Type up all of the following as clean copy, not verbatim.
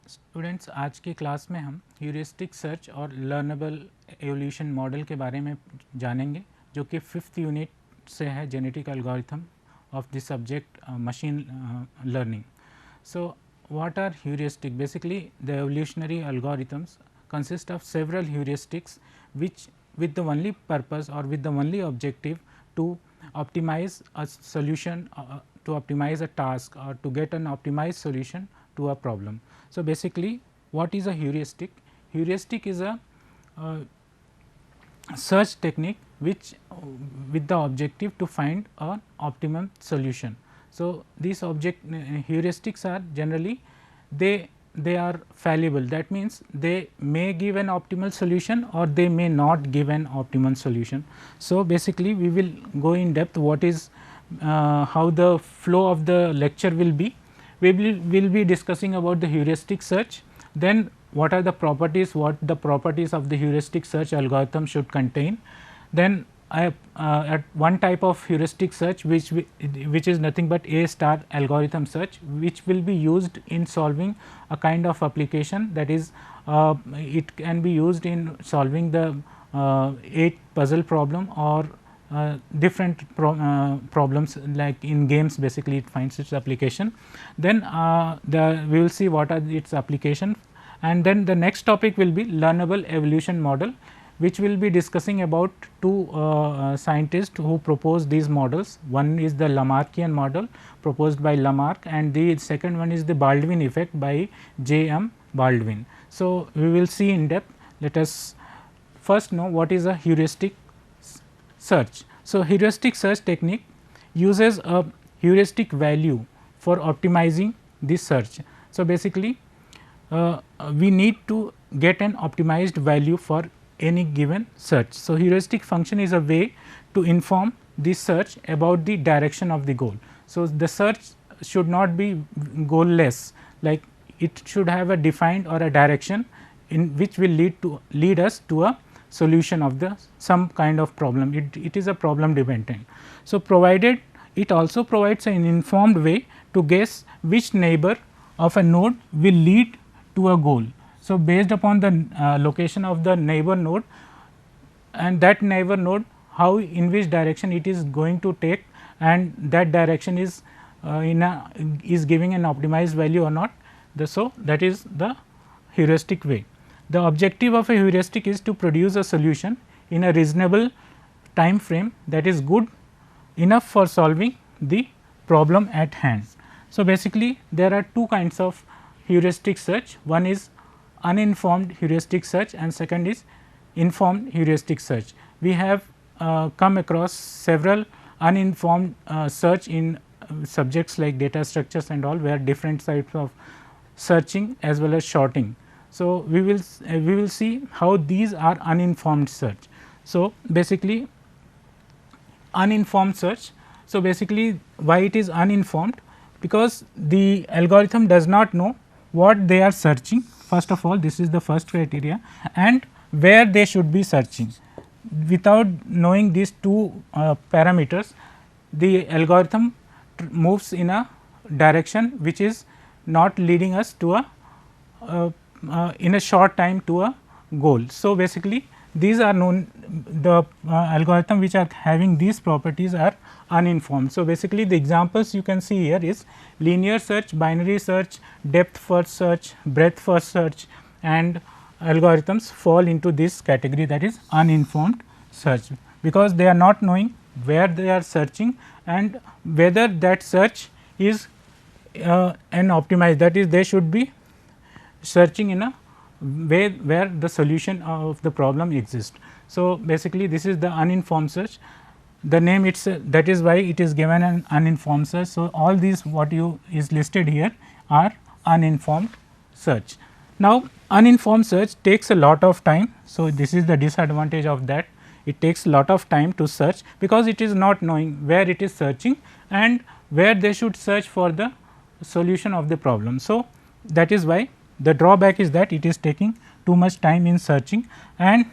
Students, आज की class में हम ह्यूरिस्टिक सर्च और लर्नेबल एवोल्यूशन मॉडल के बारे में जानेंगे, जो कि 5th यूनिट से है, genetic algorithm of the subject machine learning. So, what are heuristic? Basically, the evolutionary algorithms consist of several heuristics which with the only purpose or with the only objective to optimize a solution, to optimize a task or to get an optimized solution to a problem. So, basically what is a heuristic? Heuristic is a search technique which with the objective to find an optimum solution. So, these heuristics are generally they are fallible, that means they may give an optimal solution or they may not give an optimal solution. So, basically we will go in depth what is how the flow of the lecture will be. We will be discussing about the heuristic search, then what are the properties, what the properties of the heuristic search algorithm should contain. Then at one type of heuristic search which is nothing but A star algorithm search, which will be used in solving a kind of application, that is it can be used in solving the 8 puzzle problem or different problems, like in games basically it finds its application. Then we will see what are its application, and then the next topic will be learnable evolution model, which will be discussing about two scientists who proposed these models. One is the Lamarckian model proposed by Lamarck, and the second one is the Baldwin effect by J. M. Baldwin. So, we will see in depth. Let us first know what is a heuristic search. So, heuristic search technique uses a heuristic value for optimizing this search. So, basically we need to get an optimized value for any given search. So, heuristic function is a way to inform this search about the direction of the goal. So, the search should not be goal-less, like it should have a defined or a direction in which will lead us to a solution of the some kind of problem. It is a problem dependent. So, provided it also provides an informed way to guess which neighbor of a node will lead to a goal. So, based upon the location of the neighbor node and that neighbor node, how in which direction it is going to take, and that direction is is giving an optimized value or not. So, that is the heuristic way. The objective of a heuristic is to produce a solution in a reasonable time frame that is good enough for solving the problem at hand. So, basically there are two kinds of heuristic search. One is uninformed heuristic search and second is informed heuristic search. We have come across several uninformed search in subjects like data structures and all, where different types of searching as well as sorting. So, we will see how these are uninformed search. So, basically uninformed search. So, basically why it is uninformed? Because the algorithm does not know what they are searching. First of all, this is the first criteria, and where they should be searching. Without knowing these two parameters, the algorithm moves in a direction which is not leading us to a in a short time to a goal. So, basically these are known, the algorithm which are having these properties are uninformed. So, basically the examples you can see here is linear search, binary search, depth first search, breadth first search, and algorithms fall into this category, that is uninformed search, because they are not knowing where they are searching and whether that search is an optimized, that is they should be searching in a way where the solution of the problem exists. So, basically this is the uninformed search. The name itself, that is why it is given an uninformed search. So, all these what you is listed here are uninformed search. Now, uninformed search takes a lot of time. So, this is the disadvantage of that. It takes a lot of time to search, because it is not knowing where it is searching and where they should search for the solution of the problem. So, that is why the drawback is that it is taking too much time in searching, and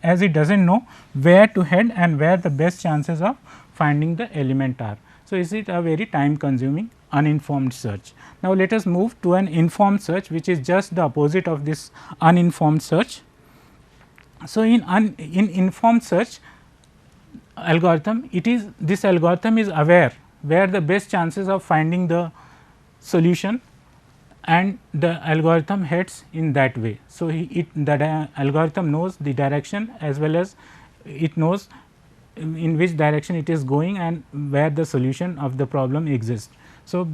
as it does not know where to head and where the best chances of finding the element are. So, is it a very time consuming uninformed search. Now, let us move to an informed search, which is just the opposite of this uninformed search. So, in informed search algorithm, it is this algorithm is aware where the best chances of finding the solution, and the algorithm heads in that way. So, the algorithm knows the direction as well as it knows in which direction it is going and where the solution of the problem exists. So,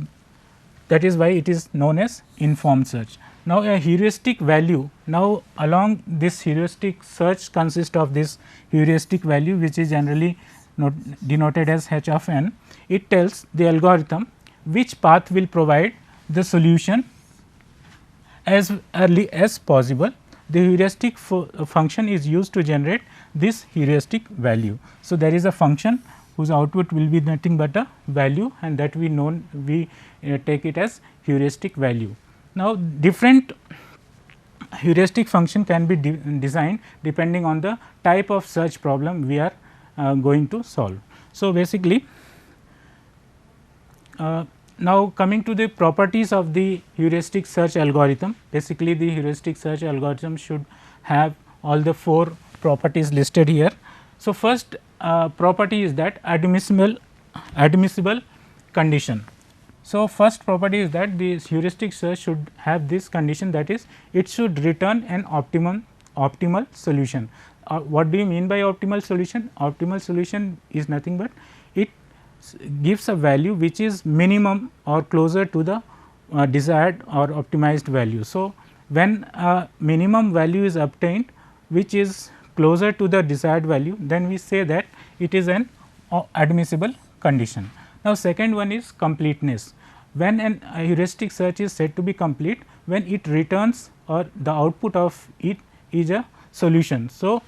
that is why it is known as informed search. Now, a heuristic value, now along this heuristic search consists of this heuristic value, which is generally denoted as h of n. It tells the algorithm which path will provide the solution as early as possible. The heuristic function is used to generate this heuristic value. So, there is a function whose output will be nothing but a value, and that we take it as heuristic value. Now, different heuristic function can be designed depending on the type of search problem we are going to solve. So, basically now coming to the properties of the heuristic search algorithm. Basically, the heuristic search algorithm should have all the 4 properties listed here. So, first property is that admissible condition. So, first property is that the heuristic search should have this condition, that is it should return an optimal solution. What do you mean by optimal solution? Optimal solution is nothing but it gives a value which is minimum or closer to the desired or optimized value. So, when a minimum value is obtained which is closer to the desired value, then we say that it is an admissible condition. Now, second one is completeness. When a heuristic search is said to be complete, when it returns or the output of it is a solution. So,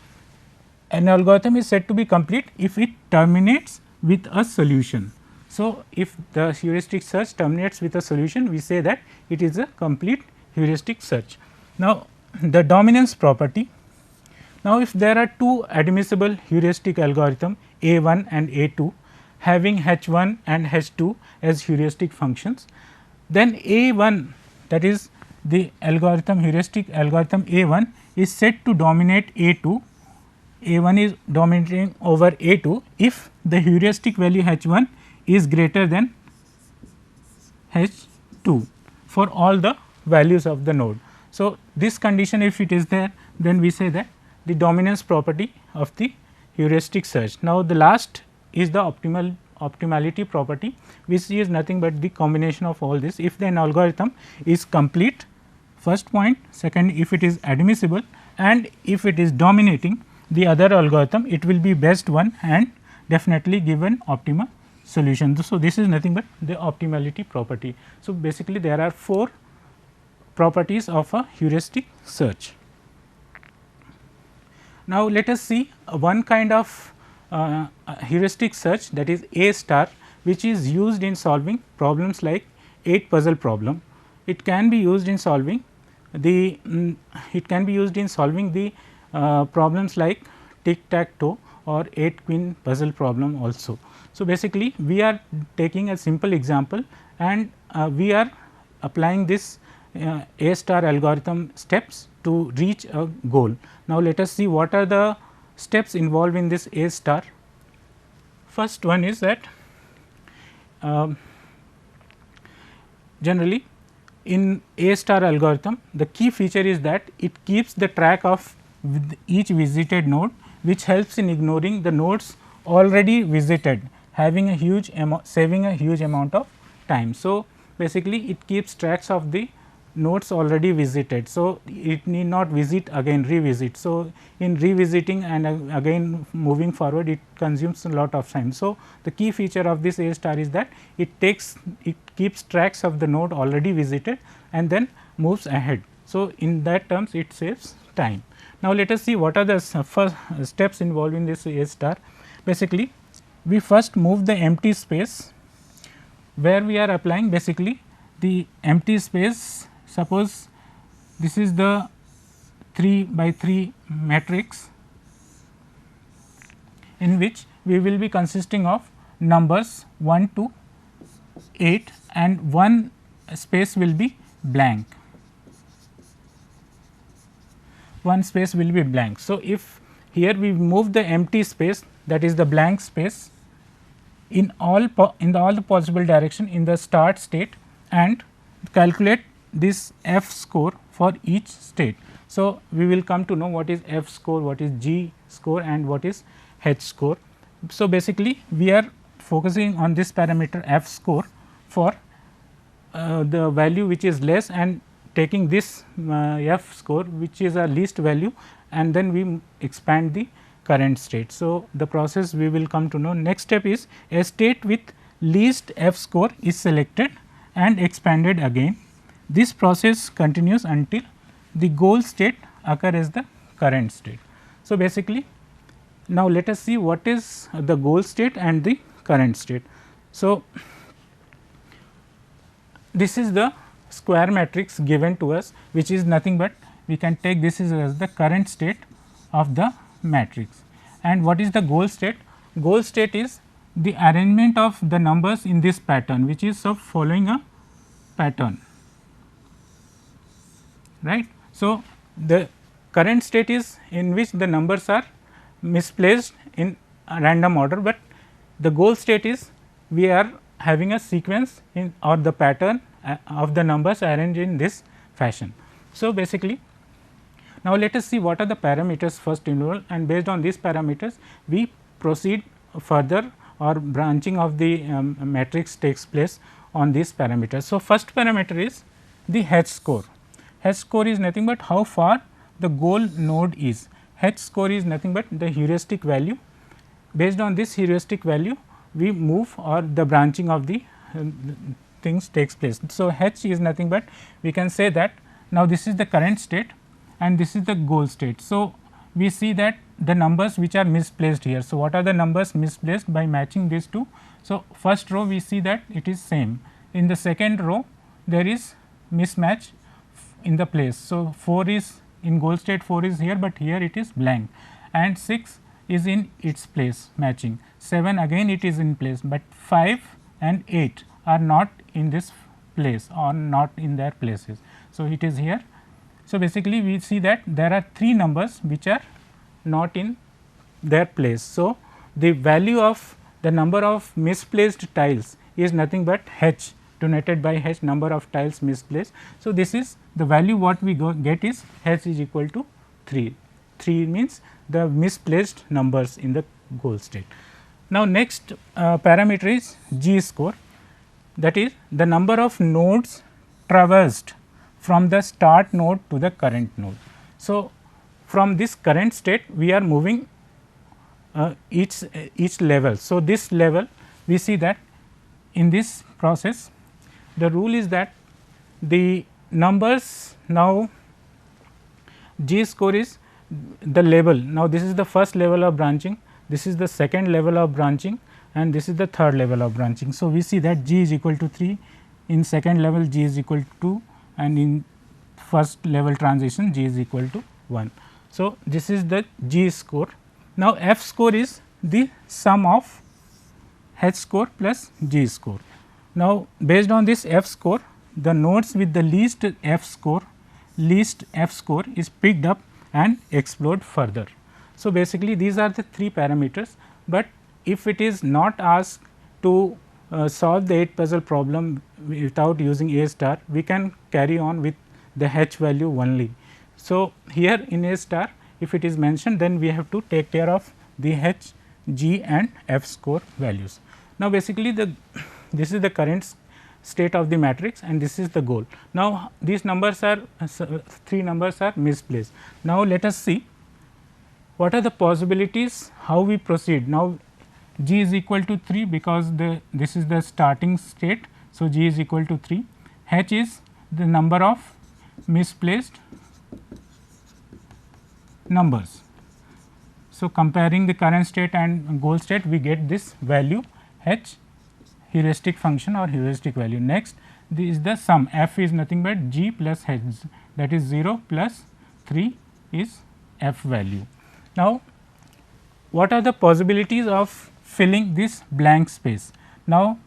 an algorithm is said to be complete if it terminates with a solution. So, if the heuristic search terminates with a solution, we say that it is a complete heuristic search. Now, the dominance property. Now, if there are 2 admissible heuristic algorithm A1 and A2 having H1 and H2 as heuristic functions, then A1, that is the algorithm heuristic algorithm A1 is said to dominate A2. A1 is dominating over A2 if the heuristic value H1 is greater than H2 for all the values of the node. So, this condition if it is there, then we say that the dominance property of the heuristic search. Now, the last is the optimality property, which is nothing but the combination of all this. If an algorithm is complete, first point, second if it is admissible, and if it is dominating the other algorithm, it will be best one and definitely give an optimal solution. So, this is nothing but the optimality property. So, basically there are 4 properties of a heuristic search. Now, let us see one kind of heuristic search, that is A star, which is used in solving problems like 8 puzzle problem. It can be used in solving the problems like tic tac toe or 8 queen puzzle problem also. So, basically we are taking a simple example and we are applying this A star algorithm steps to reach a goal. Now, let us see what are the steps involved in this A star. First one is that generally in A star algorithm, the key feature is that it keeps the track of each visited node, which helps in ignoring the nodes already visited, having a huge saving a huge amount of time. So, basically it keeps tracks of the nodes already visited. So, it need not visit again revisit. So, in revisiting and again moving forward, it consumes a lot of time. So, the key feature of this A star is that it keeps tracks of the node already visited and then moves ahead. So, in that terms it saves time. Now, let us see what are the first steps involved in this A star. Basically, we first move the empty space where we are applying basically the empty space. Suppose this is the 3 by 3 matrix in which we will be consisting of numbers 1 to 8 and one space will be blank. One space will be blank. So, if here we move the empty space, that is the blank space in all the possible direction in the start state and calculate this F score for each state. So, we will come to know what is F score, what is G score and what is H score. So, basically we are focusing on this parameter F score for the value which is less and taking this F score which is a least value and then we expand the current state. So, the process we will come to know. Next step is a state with least F score is selected and expanded again. This process continues until the goal state occur as the current state. So, basically now let us see what is the goal state and the current state. So, this is the square matrix given to us which is nothing but we can take this as the current state of the matrix. And what is the goal state? Goal state is the arrangement of the numbers in this pattern which is of following a pattern, right. So, the current state is in which the numbers are misplaced in a random order, but the goal state is we are having a sequence in or the pattern of the numbers arranged in this fashion. So, basically now let us see what are the parameters first involved and based on these parameters we proceed further or branching of the matrix takes place on these parameters. So, first parameter is the H score. H score is nothing but how far the goal node is. H score is nothing but the heuristic value. Based on this heuristic value we move or the branching of the things takes place. So, H is nothing but we can say that now this is the current state and this is the goal state. So, we see that the numbers which are misplaced here. So, what are the numbers misplaced by matching these two? So, first row we see that it is same. In the second row there is mismatch in the place. So, 4 is in goal state 4 is here, but here it is blank and 6 is in its place matching, 7 again it is in place, but 5 and 8 are not in this place or not in their places. So, it is here. So, basically we see that there are 3 numbers which are not in their place. So, the value of the number of misplaced tiles is nothing but H denoted by H, number of tiles misplaced. So, this is the value what we get is H is equal to 3. 3 means the misplaced numbers in the goal state. Now, next parameter is G score, that is the number of nodes traversed from the start node to the current node. So, from this current state we are moving each level. So, this level we see that in this process the rule is that the numbers now G score is the level. Now, this is the first level of branching, this is the second level of branching and this is the third level of branching. So, we see that G is equal to 3, in second level G is equal to 2 and in first level transition G is equal to 1. So, this is the G score. Now, F score is the sum of H score plus G score. Now, based on this F score, the nodes with the least F score is picked up and explored further. So, basically these are the 3 parameters, but if it is not asked to solve the 8 puzzle problem without using A star, we can carry on with the H value only. So, here in A star if it is mentioned, then we have to take care of the H, G and F score values. Now, basically this is the current state of the matrix and this is the goal. Now, these numbers are 3 numbers are misplaced. Now, let us see what are the possibilities, how we proceed. Now, G is equal to 3 because this is the starting state. So, G is equal to 3, H is the number of misplaced numbers. So, comparing the current state and goal state we get this value H, heuristic function or heuristic value. Next, this is the sum, F is nothing but G plus H, that is 0 plus 3 is F value. Now, what are the possibilities of filling this blank space? Now,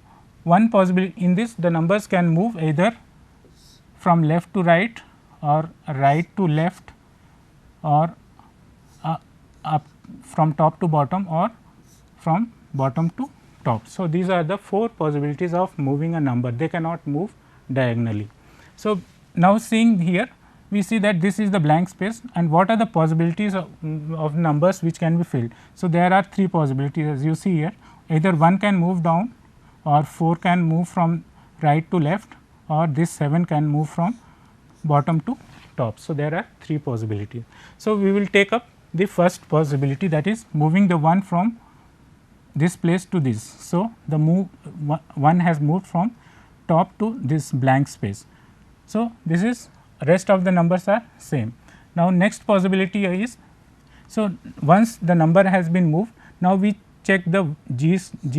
one possibility in this, the numbers can move either from left to right or right to left or up from top to bottom or from bottom to top. So, these are the 4 possibilities of moving a number, they cannot move diagonally. So, now seeing here, we see that this is the blank space and what are the possibilities of numbers which can be filled. So, there are 3 possibilities as you see here, either 1 can move down or 4 can move from right to left or this 7 can move from bottom to top. So, there are 3 possibilities. So, we will take up the first possibility, that is moving the 1 from this place to this. So, the move 1 has moved from top to this blank space. So, this is rest of the numbers are same. Now, next possibility is, so once the number has been moved, now we check the g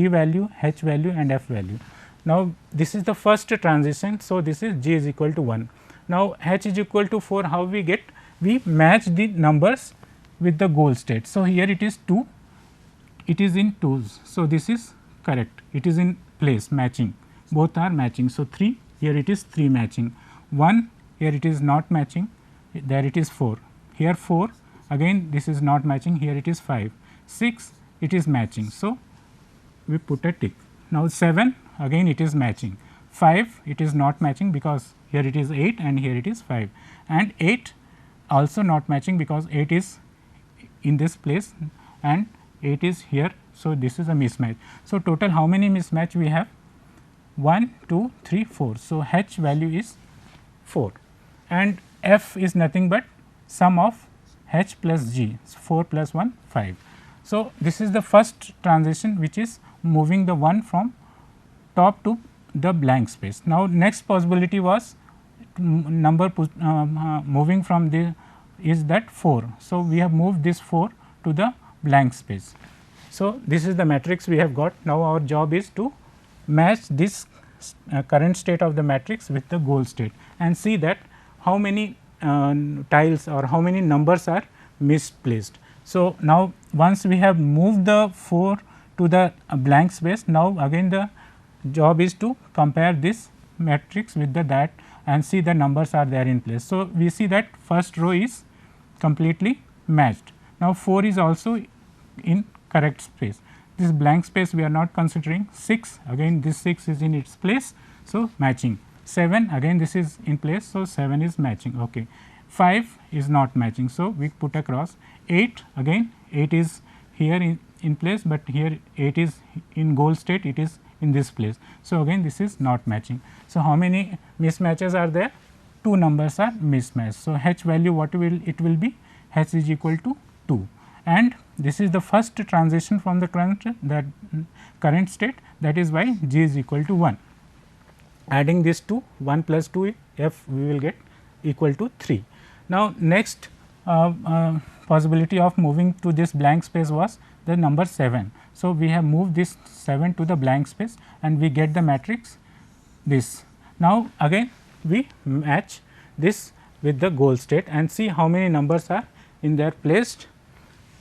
value, h value and f value. Now, this is the first transition. So, this is g is equal to 1. Now, h is equal to 4, how we get? We match the numbers with the goal state. So, here it is 2, it is in 2's. So, this is correct, it is in place matching, both are matching. So, 3, here it is 3 matching, 1 here it is not matching, there it is 4, here 4 again this is not matching, here it is 5, 6 it is matching. So, we put a tick. Now, 7 again it is matching, 5 it is not matching because here it is 8 and here it is 5, and 8 also not matching because 8 is in this place and 8 is here. So, this is a mismatch. So, total how many mismatch we have? 1, 2, 3, 4. So, h value is 4 and f is nothing but sum of h plus g, 4 plus 1 5. So, this is the first transition which is moving the 1 from top to the blank space. Now, next possibility was number moving from the is that 4. So, we have moved this 4 to the blank space. So, this is the matrix we have got. Now, our job is to match this current state of the matrix with the goal state and see that how many tiles or how many numbers are misplaced. So, now once we have moved the 4 to the blank space, now again the job is to compare this matrix with the that and see the numbers are there in place. So, we see that first row is completely matched. Now, 4 is also in correct space, this blank space we are not considering. 6 again this 6 is in its place. So, matching. 7 again this is in place. So, 7 is matching. Okay. 5 is not matching. So, we put a cross. 8 again 8 is here in place, but here 8 is in goal state, it is in this place. So, again this is not matching. So, how many mismatches are there? 2 numbers are mismatched. So, h value what will it will be? H is equal to 2, and this is the first transition from the current state, that is why g is equal to 1. Adding this to 1 plus 2 f we will get equal to 3. Now, next possibility of moving to this blank space was the number 7. So, we have moved this 7 to the blank space and we get the matrix this. Now, again we match this with the goal state and see how many numbers are in there placed.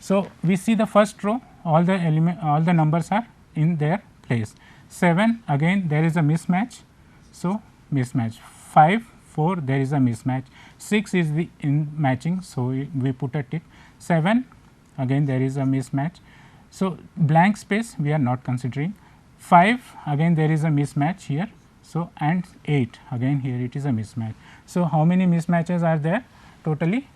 So, we see the first row, all the numbers are in their place. 7 again there is a mismatch. So, mismatch. 5 4 there is a mismatch. 6 is the in matching. So, we put a tick. 7 again there is a mismatch. So, blank space we are not considering. 5 again there is a mismatch here. So, and 8 again here it is a mismatch. So, how many mismatches are there? Totally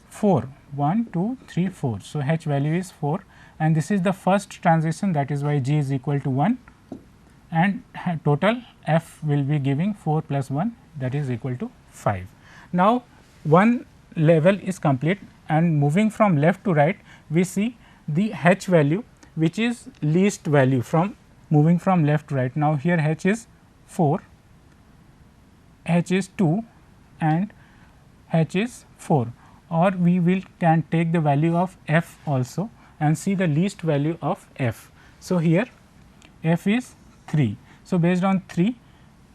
4, 1, 2, 3, 4. So, h value is 4 and this is the first transition, that is why g is equal to 1 and total f will be giving 4 plus 1, that is equal to 5. Now, one level is complete and moving from left to right we see the h value which is least value from moving from left to right. Now, here h is 4, h is 2 and h is 4, or we will can take the value of f also and see the least value of f. So, here f is 3. So, based on 3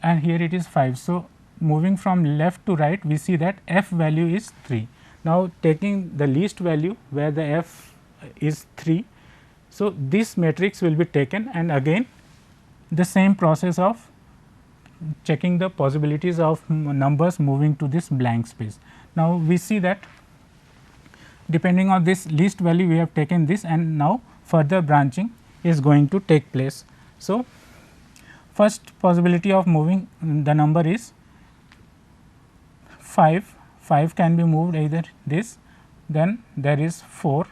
and here it is 5. So, moving from left to right we see that f value is 3. Now, taking the least value where the f is 3. So, this matrix will be taken and again the same process of checking the possibilities of numbers moving to this blank space. Now, we see that depending on this least value we have taken this, and now further branching is going to take place. So, first possibility of moving the number is 5, 5 can be moved either this, then there is 4,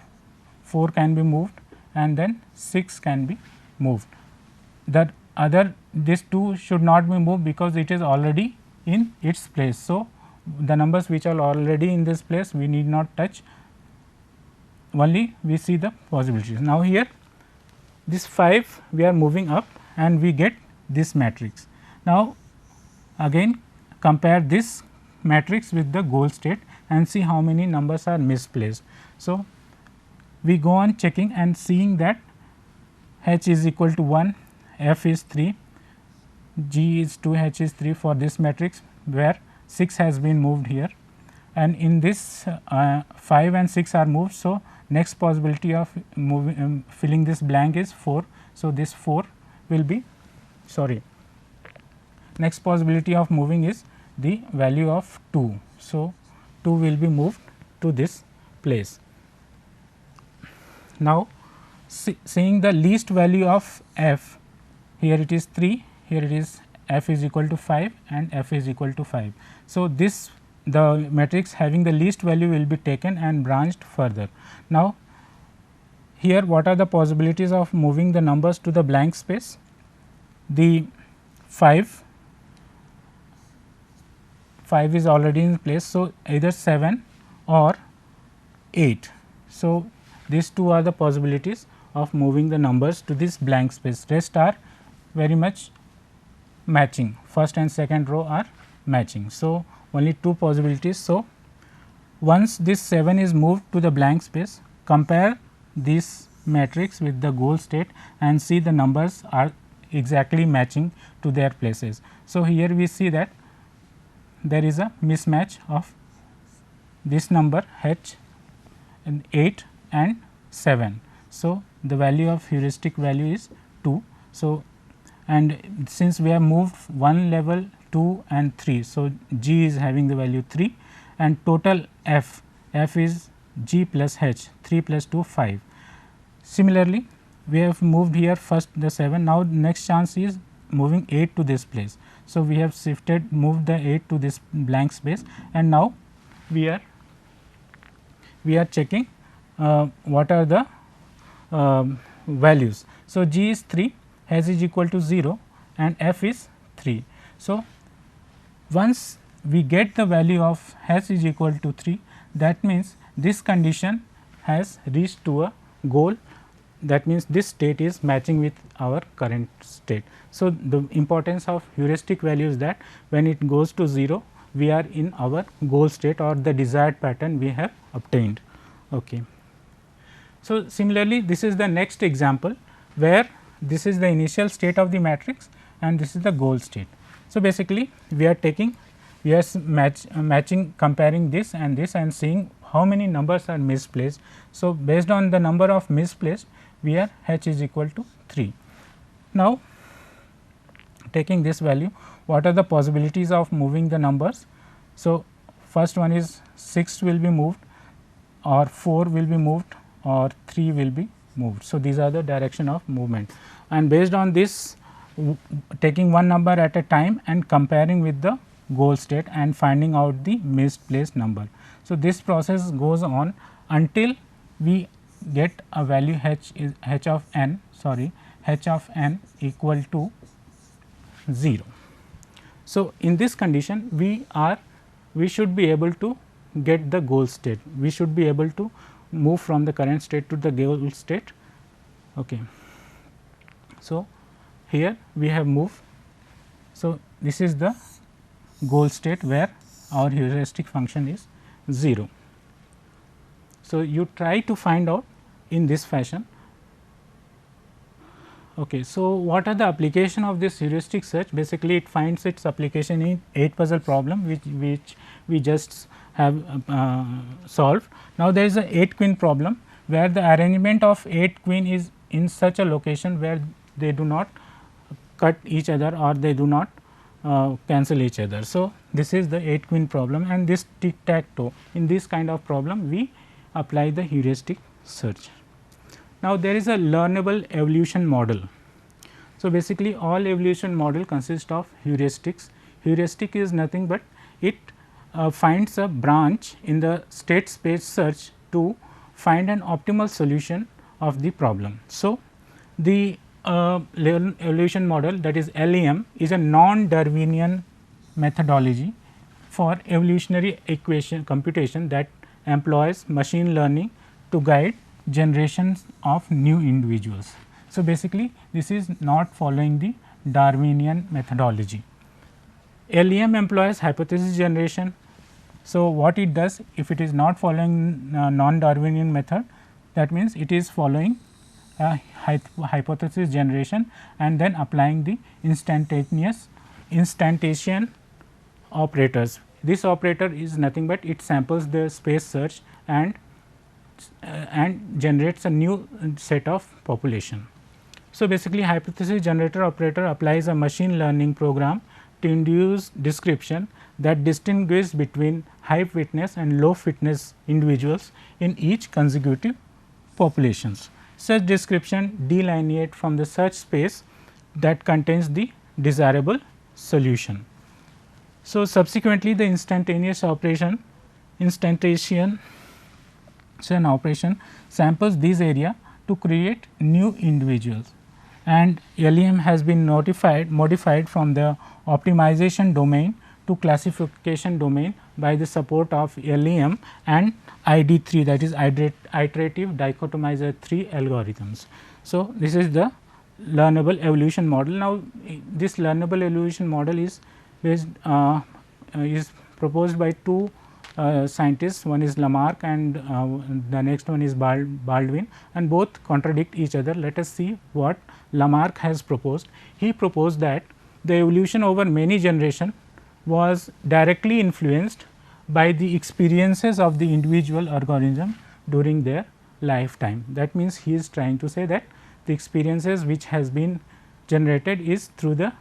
4 can be moved, and then 6 can be moved. The other, this 2 should not be moved because it is already in its place. So, the numbers which are already in this place we need not touch, only we see the possibilities. Now, here this 5 we are moving up and we get this matrix. Now, again compare this matrix with the goal state and see how many numbers are misplaced. So, we go on checking and seeing that h is equal to 1, f is 3, g is 2, h is 3 for this matrix, where 6 has been moved here, and in this 5 and 6 are moved. So, next possibility of moving filling this blank is 4. So, this 4 will be next possibility of moving is the value of 2. So, 2 will be moved to this place. Now, seeing the least value of f, here it is 3, here it is f is equal to 5 and f is equal to 5. So, this the matrix having the least value will be taken and branched further. Now, here what are the possibilities of moving the numbers to the blank space? The 5 is already in place. So, either 7 or 8. So, these two are the possibilities of moving the numbers to this blank space, rest are very much matching, first and second row are matching. So, only two possibilities. So, once this 7 is moved to the blank space, compare this matrix with the goal state and see the numbers are exactly matching to their places. So, here we see that there is a mismatch of this number h and 8 and 7. So, the value of heuristic value is 2. So, and since we have moved one level 2 and 3. So, g is having the value 3 and total f is g plus h, 3 plus 2 5. Similarly, we have moved here first the 7, now next chance is moving 8 to this place. So, we have moved the 8 to this blank space, and now we are checking what are the values. So, g is 3, h is equal to 0 and f is 3. So, once we get the value of h is equal to 3, that means this condition has reached to a goal, that means this state is matching with our current state. So, the importance of heuristic value is that when it goes to 0, we are in our goal state or the desired pattern we have obtained. Okay. So, similarly, this is the next example where this is the initial state of the matrix and this is the goal state. So, basically we are taking, we are matching, comparing this and seeing how many numbers are misplaced. So, based on the number of misplaced, we are h is equal to 3. Now, taking this value, what are the possibilities of moving the numbers? So, first one is 6 will be moved or 4 will be moved or 3 will be moved. So, these are the direction of movement, and based on this taking one number at a time and comparing with the goal state and finding out the misplaced number. So, this process goes on until we get a value h of n equal to 0. So, in this condition we should be able to get the goal state, we should be able to move from the current state to the goal state. Okay. So, here we have moved. So, this is the goal state where our heuristic function is 0. So, you try to find out in this fashion. Okay. So, what are the application of this heuristic search? Basically, it finds its application in 8 puzzle problem which we just have solved. Now, there is a 8 queen problem where the arrangement of 8 queen is in such a location where they do not cut each other or they do not cancel each other. So, this is the 8 queen problem, and this tic tac toe, in this kind of problem we apply the heuristic search. Now, there is a learnable evolution model. So, basically all evolution model consist of heuristics. Heuristic is nothing but it finds a branch in the state space search to find an optimal solution of the problem. So, the evolution model, that is LEM, is a non-Darwinian methodology for evolutionary equation computation that employs machine learning to guide generations of new individuals. So, basically this is not following the Darwinian methodology. LEM employs hypothesis generation. So, what it does, if it is not following non-Darwinian method, that means it is following hypothesis generation and then applying the instantaneous operators. This operator is nothing but it samples the space search and generates a new set of population. So, basically hypothesis generator operator applies a machine learning program to induce description that distinguishes between high fitness and low fitness individuals in each consecutive populations. Such description delineate from the search space that contains the desirable solution. So, subsequently the instantation operation samples these area to create new individuals, and LEM has been modified from the optimization domain to classification domain by the support of LEM and ID3, that is iterative dichotomizer 3 algorithms. So, this is the learnable evolution model. Now, this learnable evolution model is based is proposed by two scientists, one is Lamarck and the next one is Baldwin, and both contradict each other. Let us see what Lamarck has proposed. He proposed that the evolution over many generations was directly influenced by the experiences of the individual organism during their lifetime. That means, he is trying to say that the experiences which has been generated is through the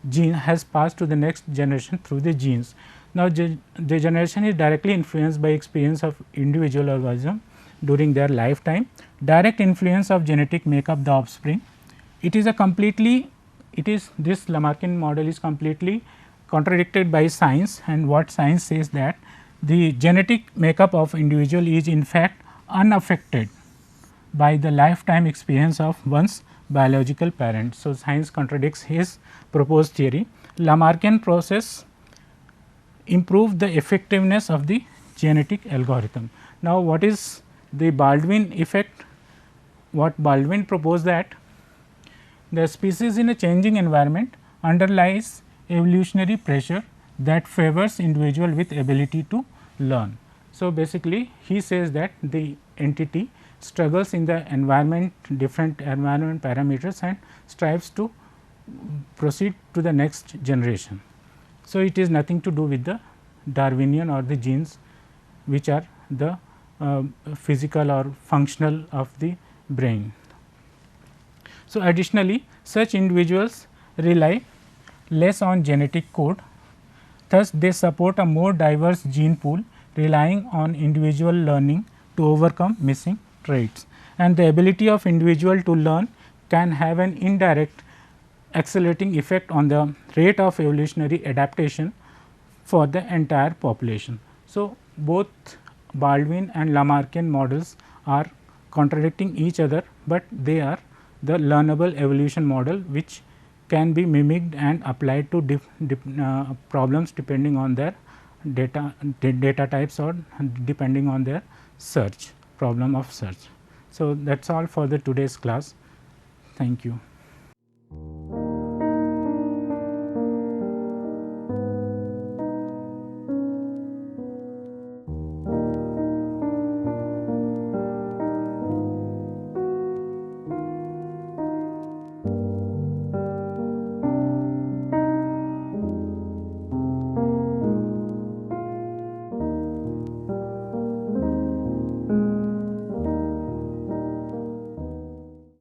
gene, has passed to the next generation through the genes. Now, the generation is directly influenced by experience of individual organism during their lifetime. Direct influence of genetic make up the offspring. It is this Lamarckian model is completely contradicted by science, and what science says that the genetic makeup of individual is in fact unaffected by the lifetime experience of one's biological parent. So, science contradicts his proposed theory. Lamarckian process improve the effectiveness of the genetic algorithm. Now, what is the Baldwin effect? What Baldwin proposed that the species in a changing environment underlies evolutionary pressure that favors individual with ability to learn. So, basically he says that the entity struggles in the environment, different environment parameters, and strives to proceed to the next generation. So, it is nothing to do with the Darwinian or the genes which are the physical or functional of the brain. So, additionally such individuals rely less on genetic code, thus they support a more diverse gene pool relying on individual learning to overcome missing traits, and the ability of individual to learn can have an indirect accelerating effect on the rate of evolutionary adaptation for the entire population. So, both Baldwin and Lamarckian models are contradicting each other, but they are the learnable evolution model which can be mimicked and applied to problems depending on their data types or depending on their search problem of search. So, that is all for the today's class. Thank you.